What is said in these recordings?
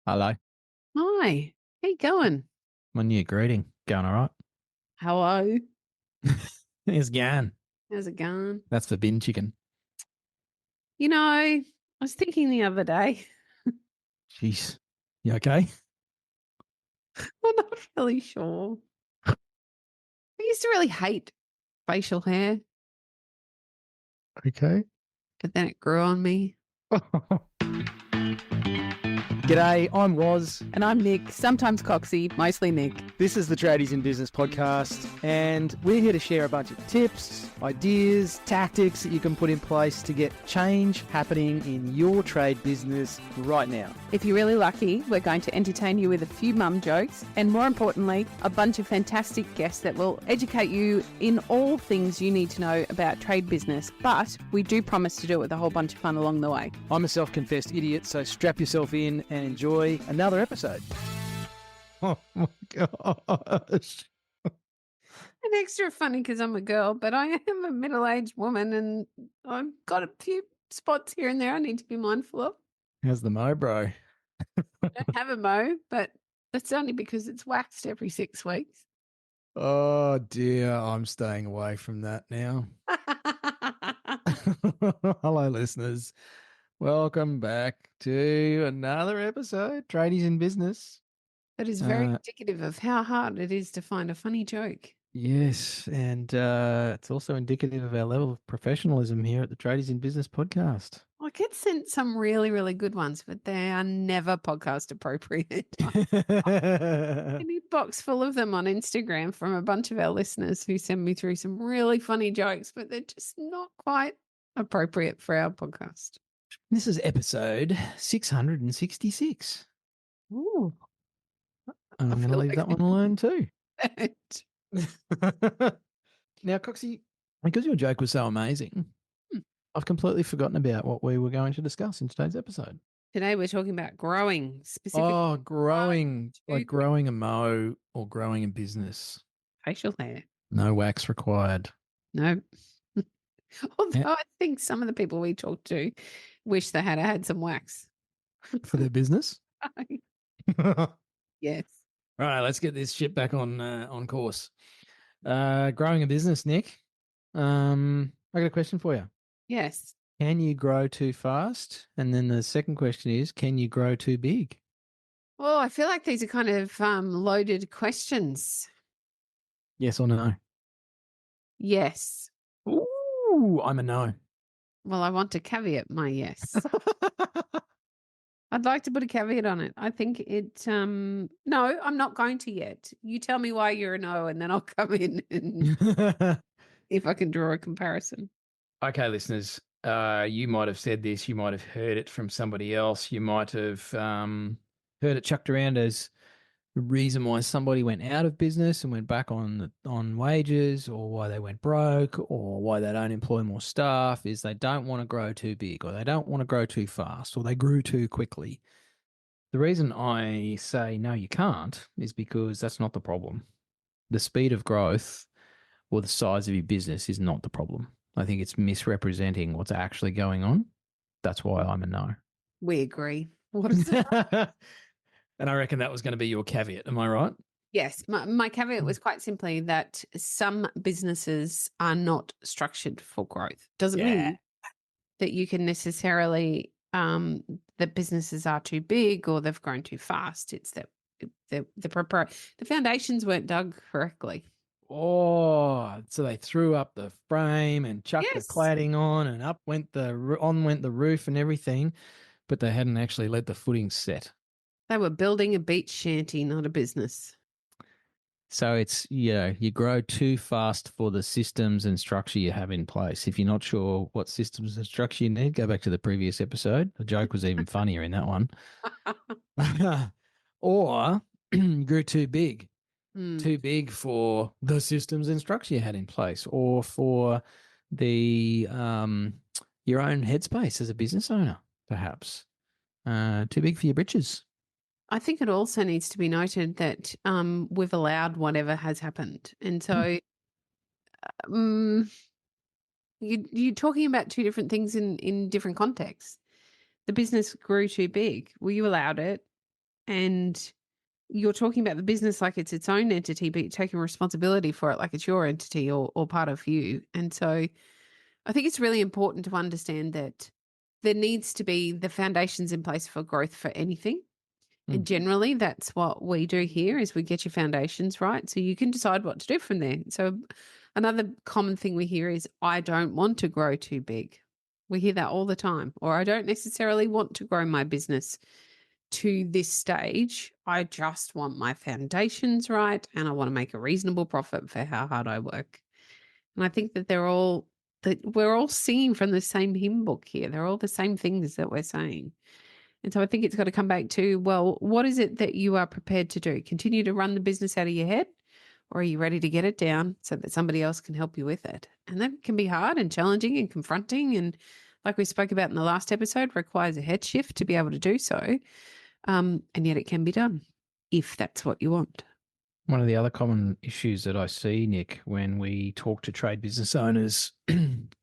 Hello. Hi, how you going? My new greeting. Going all right? Hello. It's Gan. How's it going? That's for bin chicken. I was thinking the other day, Jeez. You okay? I'm not really sure. I used to really hate facial hair, Okay. but then it grew on me. G'day, I'm Waz. And I'm Nick, sometimes Coxie, mostly Nick. This is the Tradies in Business podcast, and we're here to share a bunch of tips, ideas, tactics that you can put in place to get change happening in your trade business right now. If you're really lucky, we're going to entertain you with a few mum jokes and, more importantly, a bunch of fantastic guests that will educate you in all things you need to know about trade business. But we do promise to do it with a whole bunch of fun along the way. I'm a self-confessed idiot, so strap yourself in and enjoy another episode. Oh my gosh. And extra funny because I'm a girl, but I am a middle-aged woman and I've got a few spots here and there I need to be mindful of. How's the mo, bro? I don't have a mo, but that's only because it's waxed every 6 weeks. Oh dear, I'm staying away from that now. Hello, listeners. Welcome back to another episode, Tradies in Business. That is very indicative of how hard it is to find a funny joke. Yes, and it's also indicative of our level of professionalism here at the Tradies in Business podcast. I get sent some really, really good ones, but they are never podcast appropriate. A new box full of them on Instagram from a bunch of our listeners who send me through some really funny jokes, but they're just not quite appropriate for our podcast. This is episode 666. Ooh. And I'm going to leave that one alone too. Now, Coxie, because your joke was so amazing, I've completely forgotten about what we were going to discuss in today's episode. Today we're talking about growing, specifically. Oh, growing, like growing a mo or growing a business. Facial hair. No wax required. No. Although I think some of the people we talked to wish they had some wax. For their business? Yes. All right, let's get this shit back on course. Growing a business, Nick. I got a question for you. Yes. Can you grow too fast? And then the second question is, can you grow too big? Well, I feel like these are kind of loaded questions. Yes or no? Yes. Ooh, I'm a no. Well, I want to caveat my yes. I'd like to put a caveat on it. I think it, no, I'm not going to yet. You tell me why you're a no, and then I'll come in and if I can draw a comparison. Okay, listeners, you might have said this. You might have heard it from somebody else. You might have heard it chucked around as the reason why somebody went out of business and went back on wages, or why they went broke, or why they don't employ more staff is they don't want to grow too big, or they don't want to grow too fast, or they grew too quickly. The reason I say no, you can't, is because that's not the problem. The speed of growth or the size of your business is not the problem. I think it's misrepresenting what's actually going on. That's why I'm a no. We agree. What is it? And I reckon that was going to be your caveat. Am I right? Yes. My caveat was quite simply that some businesses are not structured for growth. Doesn't mean that you can necessarily, that businesses are too big or they've grown too fast. It's that the foundations weren't dug correctly. Oh, so they threw up the frame and chucked the cladding on, and went the roof and everything, but they hadn't actually let the footing set. They were building a beach shanty, not a business. So it's, you grow too fast for the systems and structure you have in place. If you're not sure what systems and structure you need, go back to the previous episode. The joke was even funnier in that one. Or you grew too big. Too big for the systems and structure you had in place, or for the your own headspace as a business owner, perhaps. Too big for your britches. I think it also needs to be noted that we've allowed whatever has happened. And so you're talking about two different things in different contexts. The business grew too big. Well, you allowed it. And you're talking about the business like it's its own entity, but you're taking responsibility for it like it's your entity or part of you. And so I think it's really important to understand that there needs to be the foundations in place for growth for anything. And generally, that's what we do here is we get your foundations right so you can decide what to do from there. So another common thing we hear is, I don't want to grow too big. We hear that all the time. Or I don't necessarily want to grow my business to this stage. I just want my foundations right and I want to make a reasonable profit for how hard I work. And I think that we're all singing from the same hymn book here. They're all the same things that we're saying. And so I think it's got to come back to, well, what is it that you are prepared to do? Continue to run the business out of your head, or are you ready to get it down so that somebody else can help you with it? And that can be hard and challenging and confronting. And like we spoke about in the last episode, requires a head shift to be able to do so. And yet it can be done if that's what you want. One of the other common issues that I see, Nick, when we talk to trade business owners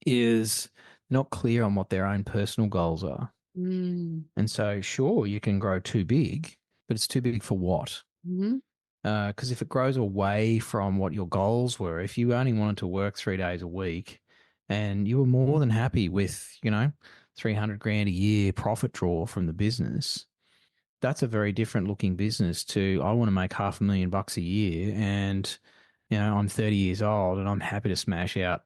is not clear on what their own personal goals are. Mm. And so, sure, you can grow too big, but it's too big for what? Mm-hmm. Because if it grows away from what your goals were, if you only wanted to work 3 days a week and you were more than happy with, 300 grand a year profit draw from the business, that's a very different looking business to, I want to make $500,000 a year and, I'm 30 years old and I'm happy to smash out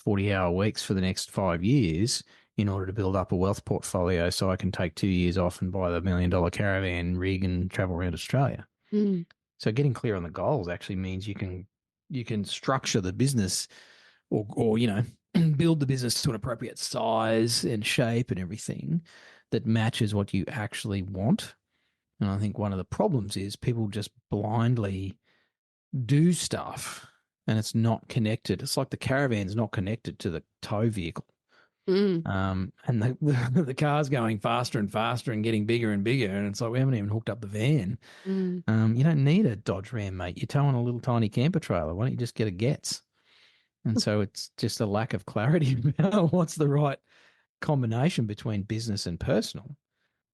40-hour weeks for the next 5 years in order to build up a wealth portfolio so I can take 2 years off and buy the $1 million caravan rig and travel around Australia. Mm. So getting clear on the goals actually means you can structure the business or build the business to an appropriate size and shape and everything that matches what you actually want. And I think one of the problems is people just blindly do stuff and it's not connected. It's like the caravan's not connected to the tow vehicle. Mm. And the car's going faster and faster and getting bigger and bigger. And it's like, we haven't even hooked up the van. Mm. You don't need a Dodge Ram, mate. You're towing a little tiny camper trailer. Why don't you just get a Getz? And so it's just a lack of clarity about what's the right combination between business and personal.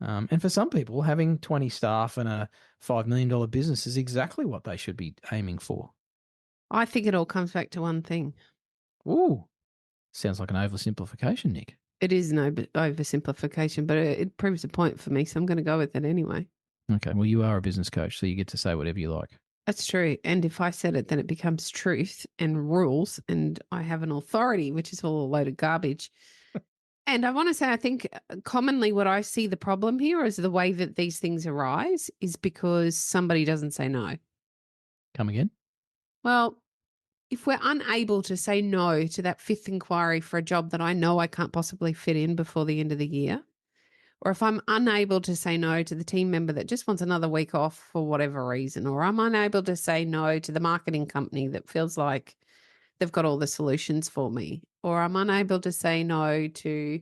And for some people, having 20 staff and a $5 million business is exactly what they should be aiming for. I think it all comes back to one thing. Ooh, sounds like an oversimplification, Nick. It is an oversimplification, but it proves a point for me, so I'm going to go with it anyway. Okay, well, you are a business coach, so you get to say whatever you like. That's true. And if I said it, then it becomes truth and rules, and I have an authority, which is all a load of garbage. And I want to say, I think commonly what I see the problem here is the way that these things arise is because somebody doesn't say no. Come again? Well, if we're unable to say no to that fifth inquiry for a job that I know I can't possibly fit in before the end of the year, or if I'm unable to say no to the team member that just wants another week off for whatever reason, or I'm unable to say no to the marketing company that feels like they've got all the solutions for me, or I'm unable to say no to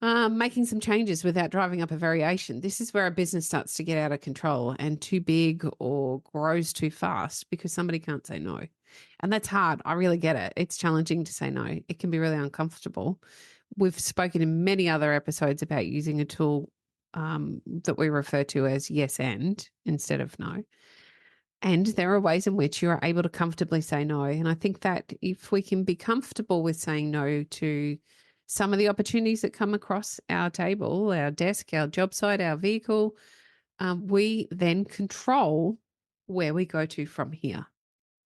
making some changes without driving up a variation. This is where a business starts to get out of control and too big or grows too fast because somebody can't say no. And that's hard. I really get it. It's challenging to say no. It can be really uncomfortable. We've spoken in many other episodes about using a tool that we refer to as yes and instead of no. And there are ways in which you are able to comfortably say no. And I think that if we can be comfortable with saying no to some of the opportunities that come across our table, our desk, our job site, our vehicle, we then control where we go to from here.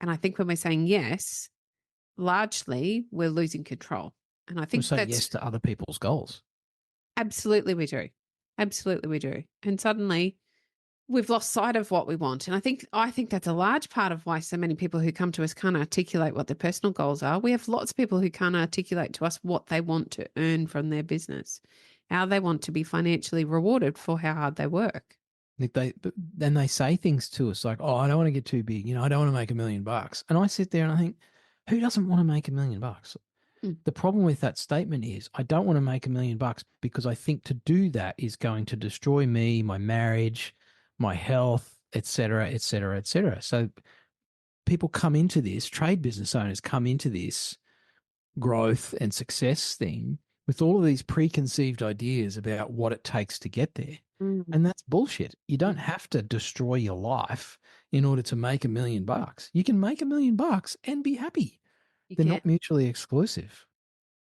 And I think when we're saying yes, largely we're losing control. And I think We're saying that's yes to other people's goals. absolutely we do. Absolutely we do. And suddenly we've lost sight of what we want. And I think that's a large part of why so many people who come to us can't articulate what their personal goals are. We have lots of people who can't articulate to us what they want to earn from their business, how they want to be financially rewarded for how hard they work. Then they say things to us like, oh, I don't want to get too big. I don't want to make $1 million. And I sit there and I think, who doesn't want to make $1 million? The problem with that statement is I don't want to make $1 million because I think to do that is going to destroy me, my marriage, my health, et cetera, et cetera, et cetera. So people come into this, trade business owners come into this growth and success thing with all of these preconceived ideas about what it takes to get there. And that's bullshit. You don't have to destroy your life in order to make $1 million. You can make $1 million and be happy. They're not mutually exclusive.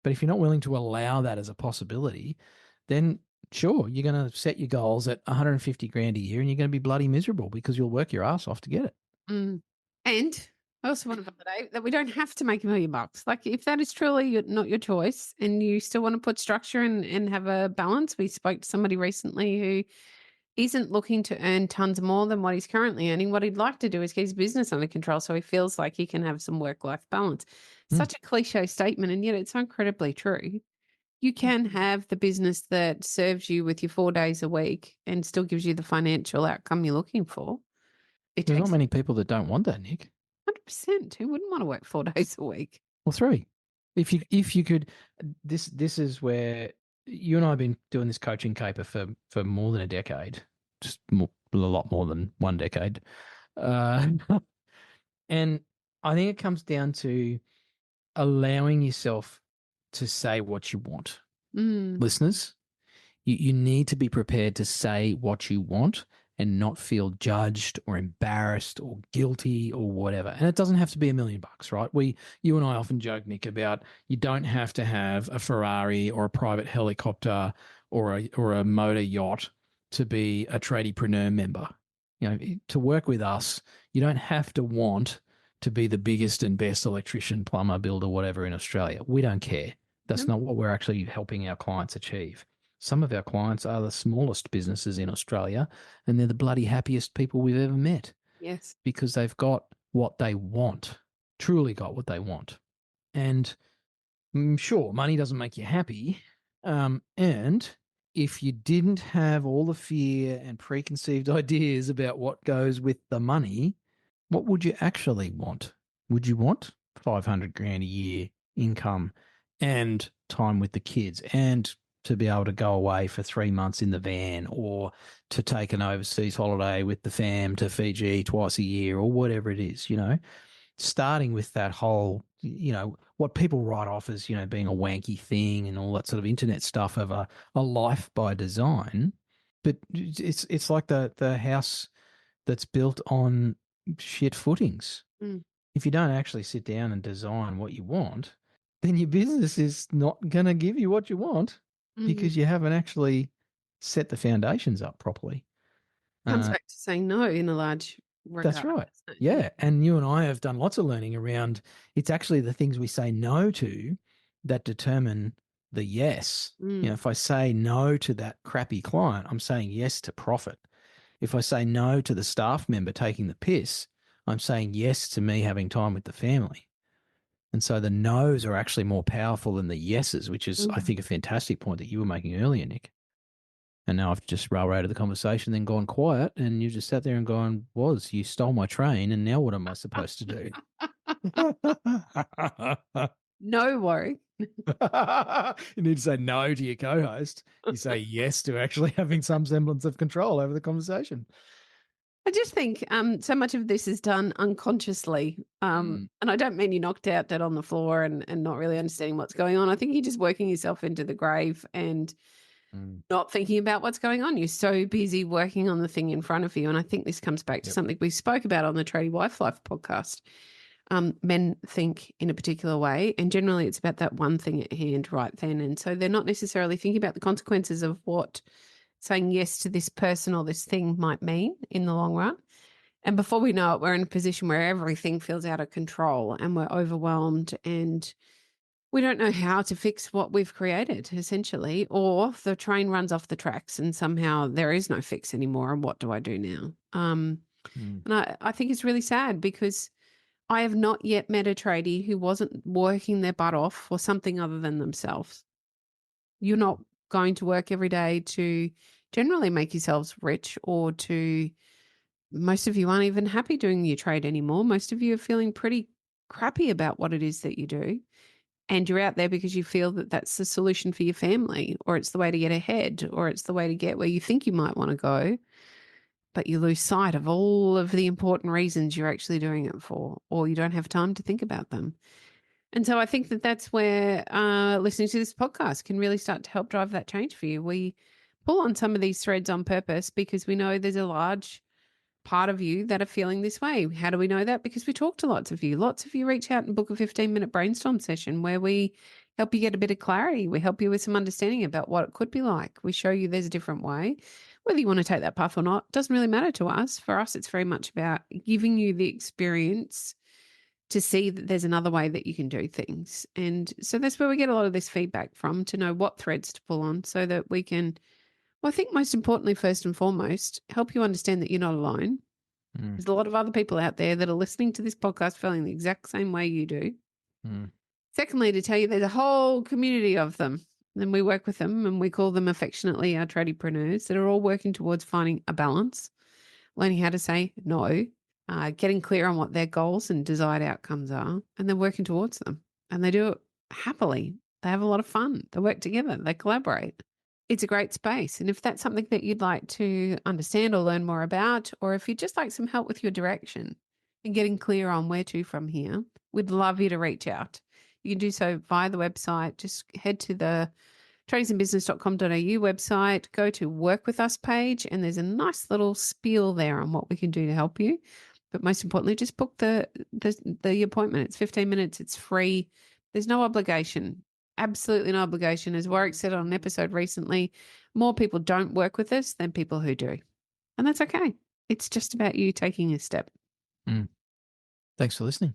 But if you're not willing to allow that as a possibility, then sure, you're going to set your goals at 150 grand a year and you're going to be bloody miserable because you'll work your ass off to get it. And I also want to validate that we don't have to make $1 million. Like if that is truly not your choice and you still want to put structure and have a balance, we spoke to somebody recently who isn't looking to earn tons more than what he's currently earning. What he'd like to do is get his business under control so he feels like he can have some work-life balance. Such a cliche statement, and yet it's so incredibly true. You can have the business that serves you with your 4 days a week and still gives you the financial outcome you're looking for. There's not many people that don't want that, Nick. 100%. Who wouldn't want to work 4 days a week? Well, 3. If you could, this is where you and I have been doing this coaching caper for more than a decade, just a lot more than 1 decade. And I think it comes down to allowing yourself to say what you want. Listeners, you need to be prepared to say what you want and not feel judged or embarrassed or guilty or whatever. And it doesn't have to be $1 million, right? You and I often joke, Nick, about you don't have to have a Ferrari or a private helicopter or a motor yacht to be a tradiepreneur member. You know, to work with us, you don't have to want to be the biggest and best electrician, plumber, builder, whatever in Australia. We don't care. That's not what we're actually helping our clients achieve. Some of our clients are the smallest businesses in Australia, and they're the bloody happiest people we've ever met. Yes. Because they've got what they want, truly got what they want. And sure, money doesn't make you happy. And if you didn't have all the fear and preconceived ideas about what goes with the money, what would you actually want? Would you want 500 grand a year income and time with the kids and to be able to go away for 3 months in the van or to take an overseas holiday with the fam to Fiji twice a year or whatever it is, starting with that whole, what people write off as, being a wanky thing and all that sort of internet stuff of a life by design. But it's like the house that's built on shit footings. If you don't actually sit down and design what you want, then your business is not going to give you what you want because you haven't actually set the foundations up properly. Comes back to saying no in a large regard. That's right. Yeah. And you and I have done lots of learning around it's actually the things we say no to that determine the yes. If I say no to that crappy client, I'm saying yes to profit. If I say no to the staff member taking the piss, I'm saying yes to me having time with the family. And so the no's are actually more powerful than the yeses, which is, I think, a fantastic point that you were making earlier, Nick. And now I've just railroaded the conversation, then gone quiet, and you just sat there and gone, Waz, you stole my train, and now what am I supposed to do? No worry. You need to say no to your co-host. You say yes to actually having some semblance of control over the conversation. I just think so much of this is done unconsciously. And I don't mean you knocked out dead on the floor and not really understanding what's going on. I think you're just working yourself into the grave and not thinking about what's going on. You're so busy working on the thing in front of you. And I think this comes back to something we spoke about on the Tradie Wife Life podcast. Men think in a particular way, and generally it's about that one thing at hand right then. And so they're not necessarily thinking about the consequences of what saying yes to this person or this thing might mean in the long run. And before we know it, we're in a position where everything feels out of control and we're overwhelmed and we don't know how to fix what we've created, essentially, or the train runs off the tracks and somehow there is no fix anymore. And what do I do now? And I think it's really sad because I have not yet met a tradie who wasn't working their butt off for something other than themselves. You're not going to work every day to generally make yourselves rich or to, most of you aren't even happy doing your trade anymore. Most of you are feeling pretty crappy about what it is that you do. And you're out there because you feel that that's the solution for your family, or it's the way to get ahead, or it's the way to get where you think you might want to go. But you lose sight of all of the important reasons you're actually doing it for, or you don't have time to think about them. And so I think that that's where listening to this podcast can really start to help drive that change for you. We pull on some of these threads on purpose because we know there's a large part of you that are feeling this way. How do we know that? Because we talk to lots of you. Lots of you reach out and book a 15-minute brainstorm session where we help you get a bit of clarity. We help you with some understanding about what it could be like. We show you there's a different way. Whether you want to take that path or not doesn't really matter to us. For us, it's very much about giving you the experience to see that there's another way that you can do things. And so that's where we get a lot of this feedback from, to know what threads to pull on so that we can, well, I think most importantly, first and foremost, help you understand that you're not alone. Mm. There's a lot of other people out there that are listening to this podcast feeling the exact same way you do. Mm. Secondly, to tell you there's a whole community of them. And we work with them and we call them affectionately our tradiepreneurs that are all working towards finding a balance, learning how to say no, getting clear on what their goals and desired outcomes are, and they're working towards them. And they do it happily. They have a lot of fun. They work together. They collaborate. It's a great space. And if that's something that you'd like to understand or learn more about, or if you'd just like some help with your direction and getting clear on where to from here, we'd love you to reach out. You can do so via the website. Just head to the tradiesandbusiness.com.au website, go to Work With Us page, and there's a nice little spiel there on what we can do to help you. But most importantly, just book the appointment. It's 15 minutes. It's free. There's no obligation. Absolutely no obligation. As Warwick said on an episode recently, more people don't work with us than people who do. And that's okay. It's just about you taking a step. Thanks for listening.